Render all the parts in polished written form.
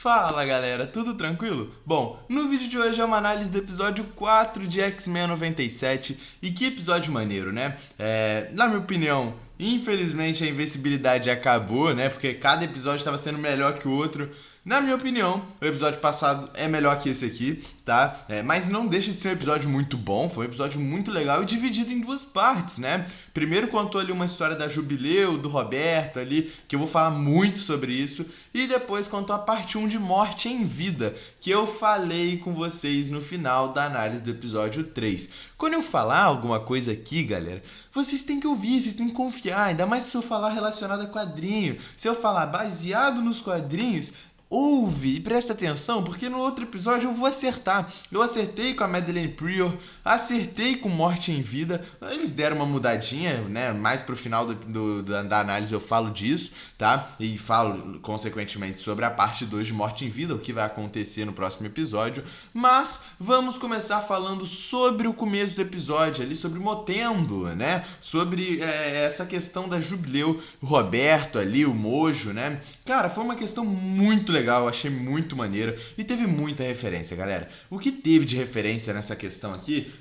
Fala galera, tudo tranquilo? Bom, no vídeo de hoje é uma análise do episódio 4 de X-Men 97 e que episódio maneiro, né? Na minha opinião, infelizmente a invencibilidade acabou, né? Porque cada episódio estava sendo melhor que o outro. Na minha opinião, o episódio passado é melhor que esse aqui, tá? Mas não deixa de ser um episódio muito bom, foi um episódio muito legal e dividido em duas partes, né? Primeiro contou ali uma história da Jubileu, do Roberto ali, que eu vou falar muito sobre isso, e depois contou a parte 1 de Morte em Vida, que eu falei com vocês no final da análise do episódio 3. Quando eu falar alguma coisa aqui, galera, vocês têm que ouvir, vocês têm que confiar, ainda mais se eu falar relacionado a quadrinho. Se eu falar baseado nos quadrinhos, ouve e presta atenção, porque no outro episódio eu vou acertar. Eu acertei com a Madeleine Pryor, acertei com Morte em Vida. Eles deram uma mudadinha, né? Mais pro final da análise eu falo disso, tá? E falo, consequentemente, sobre a parte 2 de Morte em Vida, o que vai acontecer no próximo episódio. Mas vamos começar falando sobre o começo do episódio, ali sobre Motendo, né? Sobre essa questão da Jubileu, o Roberto ali, o Mojo, né? Cara, foi uma questão muito legal, eu achei muito maneiro e teve muita referência, galera. O que teve de referência nessa questão aqui,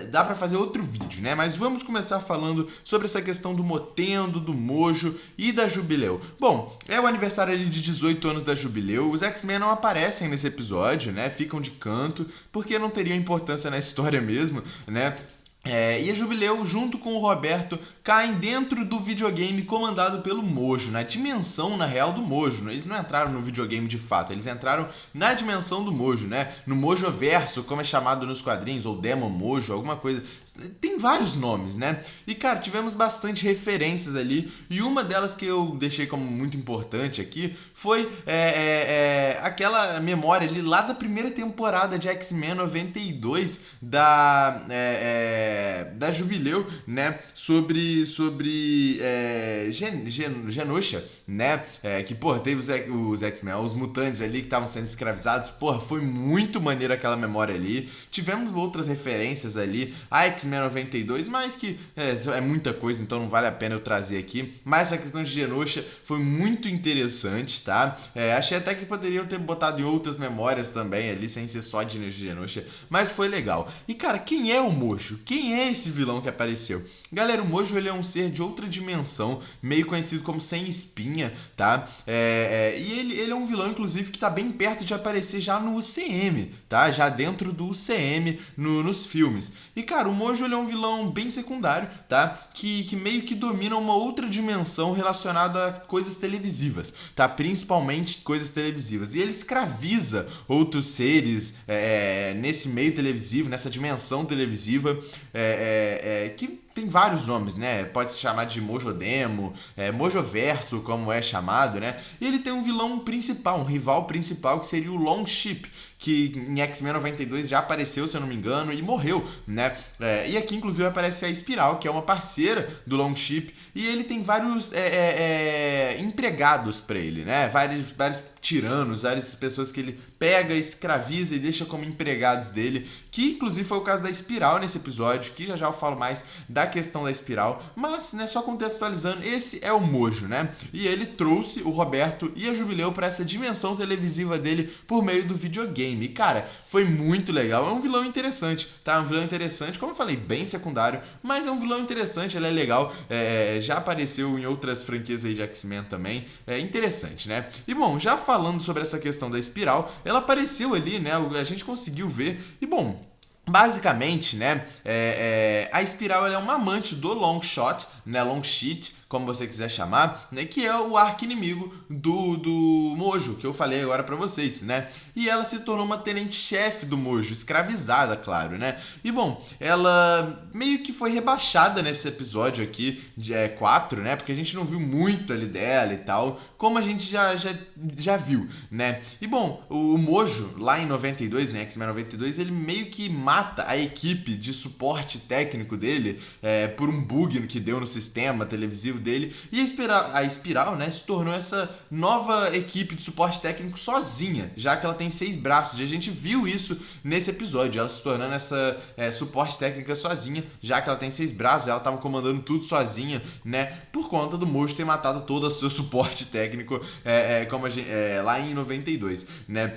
dá pra fazer outro vídeo, né? Mas vamos começar falando sobre essa questão do Motendo, do Mojo e da Jubileu. Bom, é o aniversário ali de 18 anos da Jubileu, os X-Men não aparecem nesse episódio, né? Ficam de canto, porque não teriam importância na história mesmo, né? E a Jubileu, junto com o Roberto, caem dentro do videogame comandado pelo Mojo, na dimensão, na real, do Mojo. Eles não entraram no videogame de fato, eles entraram na dimensão do Mojo, né? No Mojoverso, como é chamado nos quadrinhos, ou Demon Mojo, alguma coisa. Tem vários nomes, né? E, cara, tivemos bastante referências ali, e uma delas que eu deixei como muito importante aqui foi aquela memória ali lá da primeira temporada de X-Men 92 da Jubileu, né, sobre Genosha, né, que, porra, teve os X-Men, os mutantes ali que estavam sendo escravizados, porra, foi muito maneiro aquela memória ali. Tivemos outras referências ali a X-Men 92, mas que é muita coisa, então não vale a pena eu trazer aqui, mas essa questão de Genosha foi muito interessante, tá? Achei até que poderiam ter botado em outras memórias também ali, sem ser só de Genosha, mas foi legal. E, cara, quem é o Mojo? Quem é esse vilão que apareceu? Galera, o Mojo, ele é um ser de outra dimensão, meio conhecido como Sem Espinha, tá? E ele é um vilão, inclusive, que tá bem perto de aparecer já no UCM, tá? Já dentro do UCM, nos filmes. E, cara, o Mojo, ele é um vilão bem secundário, tá? Que meio que domina uma outra dimensão relacionada a coisas televisivas, tá? Principalmente coisas televisivas. E ele escraviza outros seres nesse meio televisivo, nessa dimensão televisiva, que tem vários nomes, né? Pode se chamar de Mojodemo, Mojoverso, como é chamado, né? E ele tem um vilão principal, um rival principal, que seria o Longship, que em X-Men 92 já apareceu, se eu não me engano, e morreu, né? E aqui, inclusive, aparece a Espiral, que é uma parceira do Longship, e ele tem vários empregados pra ele, né? Vários tiranos, várias pessoas que ele pega, escraviza e deixa como empregados dele, que inclusive foi o caso da Espiral nesse episódio, que já eu falo mais da questão da Espiral, mas, né, só contextualizando, esse é o Mojo, né? E ele trouxe o Roberto e a Jubileu para essa dimensão televisiva dele por meio do videogame. E, cara, foi muito legal. É um vilão interessante, tá? Um vilão interessante, como eu falei, bem secundário, mas é um vilão interessante, ele é legal. Já apareceu em outras franquias aí de X-Men também. É interessante, né? E, bom, já falando sobre essa questão da Espiral, ela apareceu ali, né? A gente conseguiu ver. E, bom, basicamente, né, a Espiral, ela é uma amante do Longshot, né, Longsheet, como você quiser chamar, né, que é o arqui-inimigo do Mojo, que eu falei agora pra vocês, né? E ela se tornou uma tenente-chefe do Mojo, escravizada, claro, né? E, bom, ela meio que foi rebaixada nesse episódio aqui, de 4, né? Porque a gente não viu muito ali dela e tal, como a gente já viu, né? E, bom, o Mojo, lá em 92, né, X-Men 92, ele meio que mata a equipe de suporte técnico dele por um bug que deu no ecossistema televisivo dele, e a Espiral, né, se tornou essa nova equipe de suporte técnico sozinha, já que ela tem 6 braços, e a gente viu isso nesse episódio, ela se tornando essa suporte técnica sozinha, já que ela tem 6 braços, ela estava comandando tudo sozinha, né, por conta do Mojo ter matado todo o seu suporte técnico como lá em 92, né.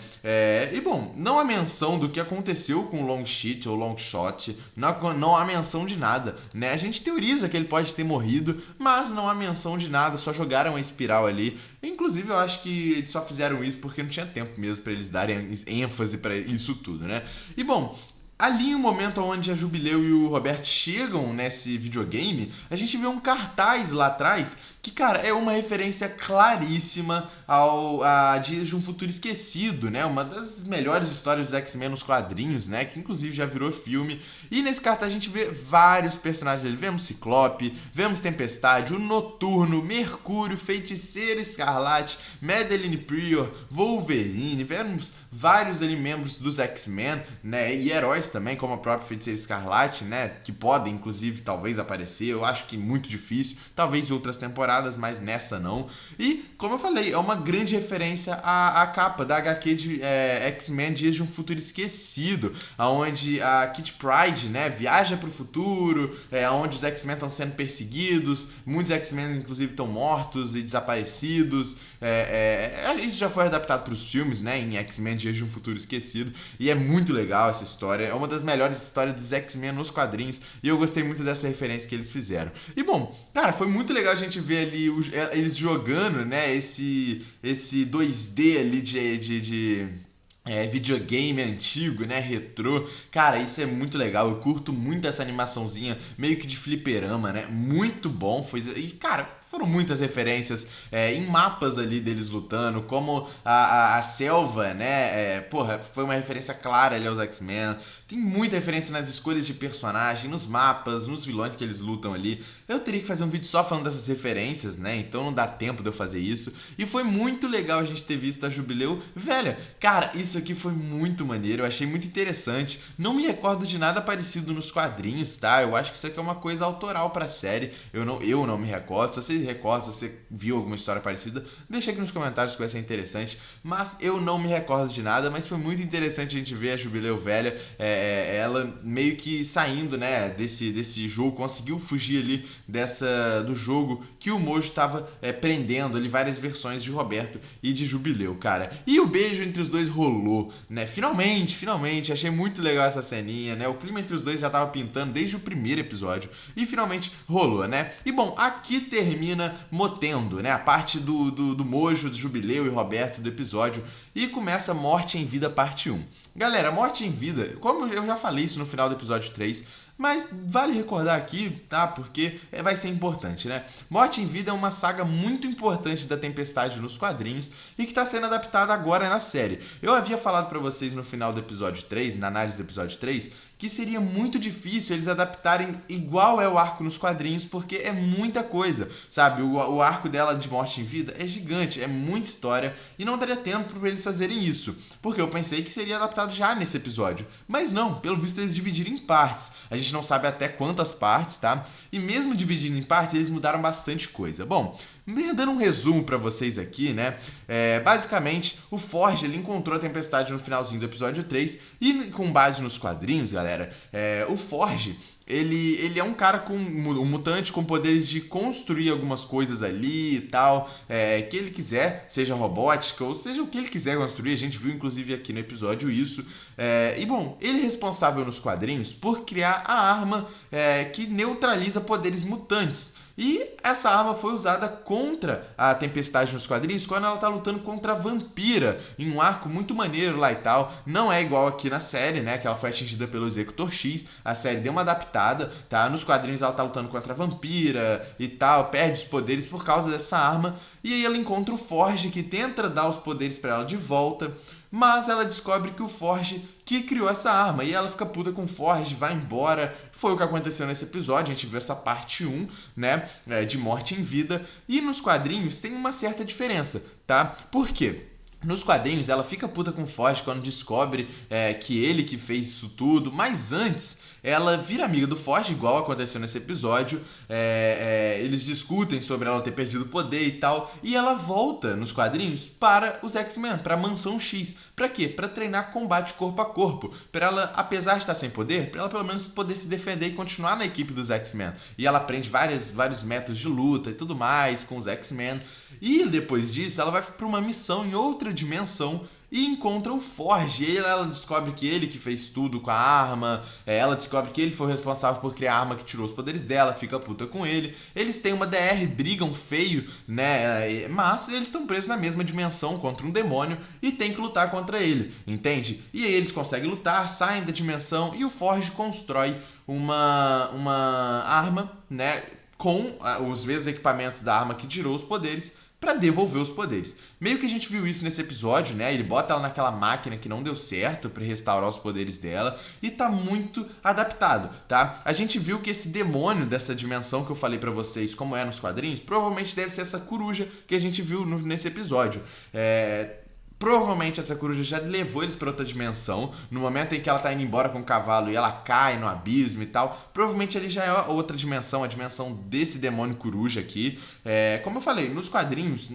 E bom, não há menção do que aconteceu com o Longshot ou Longshot, não há menção de nada, né, a gente teoriza que ele pode ter morrido, mas não há menção de nada, só jogaram a Espiral ali. Inclusive eu acho que eles só fizeram isso porque não tinha tempo mesmo pra eles darem ênfase pra isso tudo, né. E bom, ali em um momento onde a Jubileu e o Roberto chegam nesse videogame, a gente vê um cartaz lá atrás que, cara, é uma referência claríssima a Dias de um Futuro Esquecido, né? Uma das melhores histórias dos X-Men nos quadrinhos, né? Que inclusive já virou filme. E nesse cartaz a gente vê vários personagens dele. Vemos Ciclope, vemos Tempestade, o Noturno, Mercúrio, Feiticeira Escarlate, Madeline Prior, Wolverine. Vemos vários ali membros dos X-Men, né? E heróis também, como a própria Feiticeira Escarlate, né? Que podem, inclusive, talvez aparecer. Eu acho que muito difícil. Talvez em outras temporadas, mas nessa não. E, como eu falei, é uma grande referência à capa da HQ de X-Men Dias de um Futuro Esquecido, onde a Kitty Pryde, né, viaja para o futuro, onde os X-Men estão sendo perseguidos, muitos X-Men, inclusive, estão mortos e desaparecidos. Isso já foi adaptado para os filmes, né, em X-Men Dias de um Futuro Esquecido, e é muito legal essa história. É uma das melhores histórias dos X-Men nos quadrinhos, e eu gostei muito dessa referência que eles fizeram. E, bom, cara, foi muito legal a gente ver ali eles jogando, né, esse 2D ali de videogame antigo, né, retrô. Cara, isso é muito legal, eu curto muito essa animaçãozinha meio que de fliperama, né, muito bom. E, cara, foram muitas referências em mapas ali deles lutando, como a selva, né, foi uma referência clara ali aos X-Men. Tem muita referência nas escolhas de personagem, nos mapas, nos vilões que eles lutam ali. Eu teria que fazer um vídeo só falando dessas referências, né, então não dá tempo de eu fazer isso. E foi muito legal a gente ter visto a Jubileu velha. Cara, isso aqui foi muito maneiro, eu achei muito interessante. Não me recordo de nada parecido nos quadrinhos, tá? Eu acho que isso aqui é uma coisa autoral pra série. Eu não me recordo. Se você recorda, se você viu alguma história parecida, deixa aqui nos comentários que vai ser interessante. Mas eu não me recordo de nada, mas foi muito interessante a gente ver a Jubileu velha, ela meio que saindo, né, desse jogo, conseguiu fugir ali do jogo que o Mojo tava prendendo ali várias versões de Roberto e de Jubileu, cara. E o beijo entre os dois rolou, né? Finalmente, achei muito legal essa ceninha, né? O clima entre os dois já tava pintando desde o primeiro episódio e finalmente rolou, né? E bom, aqui termina Motendo, né? A parte do Mojo, do Jubileu e Roberto do episódio, e começa Morte em Vida parte 1. Galera, Morte em Vida, como eu já falei isso no final do episódio 3, mas vale recordar aqui, tá? Porque vai ser importante, né? Morte em Vida é uma saga muito importante da Tempestade nos quadrinhos e que está sendo adaptada agora na série. Eu havia falado pra vocês no final do episódio 3, na análise do episódio 3, que seria muito difícil eles adaptarem igual é o arco nos quadrinhos, porque é muita coisa, sabe? O arco dela de Morte em Vida é gigante, é muita história, e não daria tempo para eles fazerem isso, porque eu pensei que seria adaptado já nesse episódio. Mas não, pelo visto eles dividiram em partes. A gente não sabe até quantas partes, tá? E mesmo dividindo em partes, eles mudaram bastante coisa. Bom, dando um resumo pra vocês aqui, né? Basicamente, o Forge ele encontrou a Tempestade no finalzinho do episódio 3 e com base nos quadrinhos, galera, o Forge ele é um cara um mutante com poderes de construir algumas coisas ali e tal, que ele quiser, seja robótica ou seja o que ele quiser construir. A gente viu inclusive aqui no episódio isso. E bom, ele é responsável nos quadrinhos por criar a arma que neutraliza poderes mutantes. E essa arma foi usada contra a Tempestade nos quadrinhos quando ela tá lutando contra a Vampira, em um arco muito maneiro lá e tal. Não é igual aqui na série, né, que ela foi atingida pelo Executor X. A série deu uma adaptada, tá? Nos quadrinhos ela tá lutando contra a Vampira e tal, perde os poderes por causa dessa arma. E aí ela encontra o Forge, que tenta dar os poderes pra ela de volta, mas ela descobre que o Forge que criou essa arma, e ela fica puta com o Forge, vai embora. Foi o que aconteceu nesse episódio, a gente viu essa parte 1, né, de Morte em Vida, e nos quadrinhos tem uma certa diferença, tá? Por quê? Nos quadrinhos, ela fica puta com o Forge quando descobre que ele que fez isso tudo, mas antes ela vira amiga do Forge, igual aconteceu nesse episódio. Eles discutem sobre ela ter perdido o poder e tal, e ela volta nos quadrinhos para os X-Men, para a Mansão X. Pra quê? Pra treinar combate corpo a corpo. Pra ela, apesar de estar sem poder, pra ela pelo menos poder se defender e continuar na equipe dos X-Men. E ela aprende vários métodos de luta e tudo mais com os X-Men. E depois disso, ela vai pra uma missão em outra dimensão e encontra o Forge. E aí ela descobre que ele que fez tudo com a arma, ela descobre que ele foi o responsável por criar a arma que tirou os poderes dela, fica puta com ele. Eles têm uma DR, brigam feio, né? Mas eles estão presos na mesma dimensão contra um demônio e tem que lutar contra ele, entende? E aí eles conseguem lutar, saem da dimensão e o Forge constrói uma arma, né? Com os mesmos equipamentos da arma que tirou os poderes, pra devolver os poderes. Meio que a gente viu isso nesse episódio, né? Ele bota ela naquela máquina que não deu certo pra restaurar os poderes dela e tá muito adaptado, tá? A gente viu que esse demônio dessa dimensão que eu falei pra vocês, como é nos quadrinhos, provavelmente deve ser essa coruja que a gente viu nesse episódio. Provavelmente essa coruja já levou eles para outra dimensão. No momento em que ela tá indo embora com o cavalo e ela cai no abismo e tal, provavelmente ali já é outra dimensão, a dimensão desse demônio coruja aqui. Como eu falei, nos quadrinhos,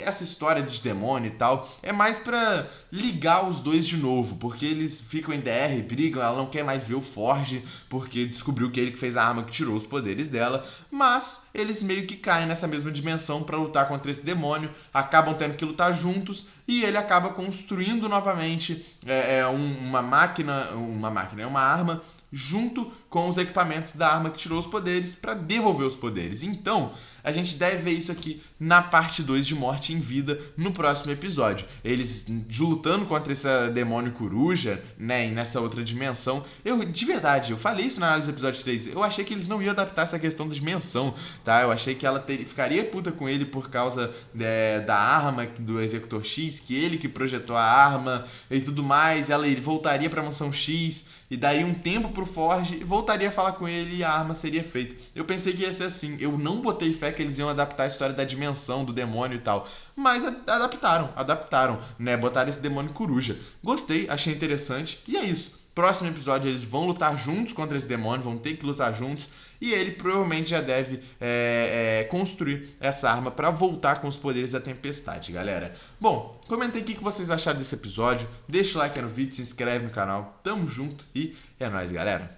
essa história de demônio e tal é mais pra ligar os dois de novo, porque eles ficam em DR, brigam, ela não quer mais ver o Forge, porque descobriu que ele que fez a arma que tirou os poderes dela, mas eles meio que caem nessa mesma dimensão pra lutar contra esse demônio, acabam tendo que lutar juntos. E ele acaba construindo novamente uma arma junto com os equipamentos da arma que tirou os poderes para devolver os poderes. Então, a gente deve ver isso aqui na parte 2 de Morte em Vida, no próximo episódio. Eles lutando contra esse demônio coruja, né, nessa outra dimensão. De verdade, eu falei isso na análise do episódio 3, eu achei que eles não iam adaptar essa questão da dimensão, tá? Eu achei que ela ficaria puta com ele por causa da arma do Executor X, que ele que projetou a arma e tudo mais, ele voltaria pra Mansão X e daria um tempo pro Forge e voltaria a falar com ele e a arma seria feita. Eu pensei que ia ser assim, eu não botei fé que eles iam adaptar a história da dimensão, do demônio e tal, mas adaptaram, né, botaram esse demônio coruja. Gostei, achei interessante e é isso. Próximo episódio eles vão lutar juntos contra esse demônio, vão ter que lutar juntos e ele provavelmente já deve construir essa arma para voltar com os poderes da tempestade, galera. Bom, comentem o que vocês acharam desse episódio, deixa o like aí no vídeo, se inscreve no canal, tamo junto e é nóis, galera.